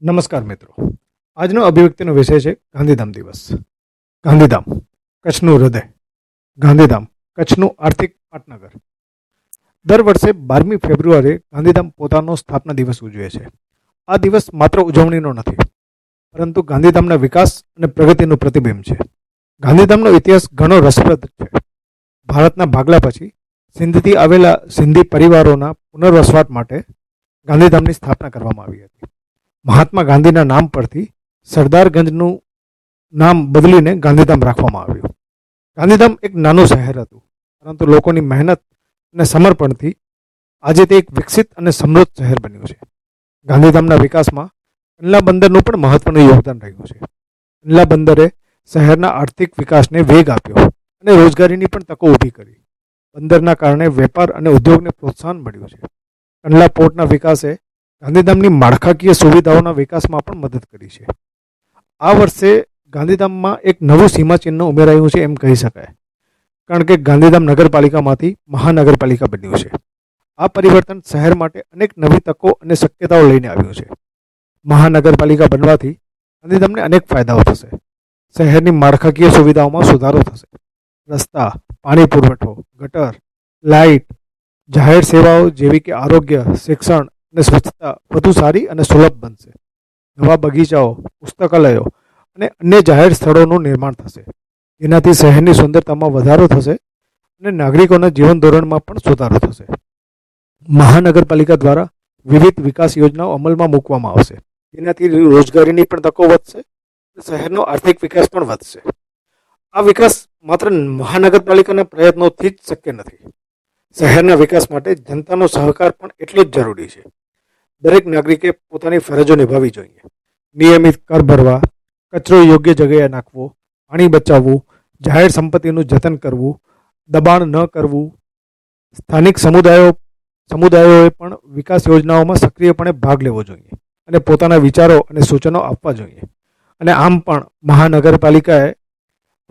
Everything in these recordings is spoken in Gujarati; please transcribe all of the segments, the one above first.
નમસ્કાર મિત્રો, આજનો અભિવ્યક્તિનો વિષય છે ગાંધીધામ દિવસ. ગાંધીધામ કચ્છનું હૃદય, ગાંધીધામ કચ્છનું આર્થિક પાટનગર. દર વર્ષે 12મી ફેબ્રુઆરીએ ગાંધીધામ પોતાનો સ્થાપના દિવસ ઉજવે છે. આ દિવસ માત્ર ઉજવણીનો નથી, પરંતુ ગાંધીધામના વિકાસ અને પ્રગતિનું પ્રતિબિંબ છે. ગાંધીધામનો ઇતિહાસ ઘણો રસપ્રદ છે. ભારતના ભાગલા પછી સિંધથી આવેલા સિંધી પરિવારોના પુનર્વસવાટ માટે ગાંધીધામની સ્થાપના કરવામાં આવી હતી. મહાત્મા ગાંધીના નામ પરથી સરદારગંજનું નામ બદલીને ગાંધીધામ રાખવામાં આવ્યું. ગાંધીધામ એક નાનું શહેર હતું, પરંતુ લોકોની મહેનત અને સમર્પણથી આજે તે એક વિકસિત અને સમૃદ્ધ શહેર બન્યું છે. ગાંધીધામના વિકાસમાં કંડલા બંદરનું પણ મહત્વનું યોગદાન રહ્યું છે. કંડલા બંદરે શહેરના આર્થિક વિકાસને વેગ આપ્યો અને રોજગારીની પણ તકો ઊભી કરી. બંદરના કારણે વેપાર અને ઉદ્યોગને પ્રોત્સાહન મળ્યું છે. કંડલા પોર્ટના વિકાસે ગાંધીધામની માળખાકીય સુવિધાઓના વિકાસમાં પણ મદદ કરી છે. આ વર્ષે ગાંધીધામમાં એક નવું સીમાચિહ્ન ઉમેરાયું છે એમ કહી શકાય, કારણ કે ગાંધીધામ નગરપાલિકામાંથી મહાનગરપાલિકા બન્યું છે. આ પરિવર્તન શહેર માટે અનેક નવી તકો અને શક્યતાઓ લઈને આવ્યું છે. મહાનગરપાલિકા બનવાથી ગાંધીધામને અનેક ફાયદાઓ થશે. શહેરની માળખાકીય સુવિધાઓમાં સુધારો થશે. રસ્તા, પાણી પુરવઠો, ગટર, લાઇટ, જાહેર સેવાઓ જેવી કે આરોગ્ય, શિક્ષણ અને સ્વચ્છતા વધુ સારી અને સુલભ બનશે. નવા બગીચાઓ, પુસ્તકાલયો અને અન્ય જાહેર સ્થળોનું નિર્માણ થશે, જેનાથી શહેરની સુંદરતામાં વધારો થશે અને નાગરિકોના જીવન ધોરણમાં પણ સુધારો થશે. મહાનગરપાલિકા દ્વારા વિવિધ વિકાસ યોજનાઓ અમલમાં મૂકવામાં આવશે, જેનાથી રોજગારીની પણ તકો વધશે અને શહેરનો આર્થિક વિકાસ પણ વધશે. આ વિકાસ માત્ર મહાનગરપાલિકાના પ્રયત્નોથી જ શક્ય નથી. શહેરના વિકાસ માટે જનતાનો સહકાર પણ એટલો જ જરૂરી છે. દરેક નાગરિકે પોતાની ફરજો નિભાવવી જોઈએ. નિયમિત કર ભરવા, કચરો યોગ્ય જગ્યાએ નાખવો, પાણી બચાવવું, જાહેર સંપત્તિનું જતન કરવું, દબાણ ન કરવું. સ્થાનિક સમુદાયોએ પણ વિકાસ યોજનાઓમાં સક્રિયપણે ભાગ લેવો જોઈએ અને પોતાના વિચારો અને સૂચનો આપવા જોઈએ. અને આમ પણ મહાનગરપાલિકાએ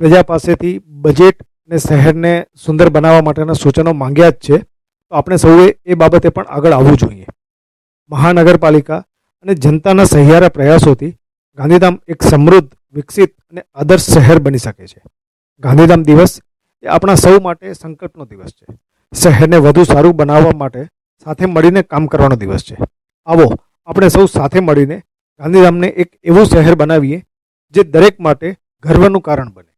પ્રજા પાસેથી બજેટ અને શહેરને સુંદર બનાવવા માટેના સૂચનો માંગ્યા જ છે, તો આપણે સૌએ એ બાબતે પણ આગળ આવવું જોઈએ. મહાનગરપાલિકા અને જનતાના સહિયારા પ્રયાસોથી ગાંધીધામ એક સમૃદ્ધ, વિકસિત અને આદર્શ શહેર બની શકે છે. ગાંધીધામ દિવસ એ આપણા સૌ માટે સંકલ્પનો દિવસ છે. શહેરને વધુ સારું બનાવવા માટે સાથે મળીને કામ કરવાનો દિવસ છે. આવો આપણે સૌ સાથે મળીને ગાંધીધામને એક એવું શહેર બનાવીએ જે દરેક માટે ગર્વનું કારણ બને.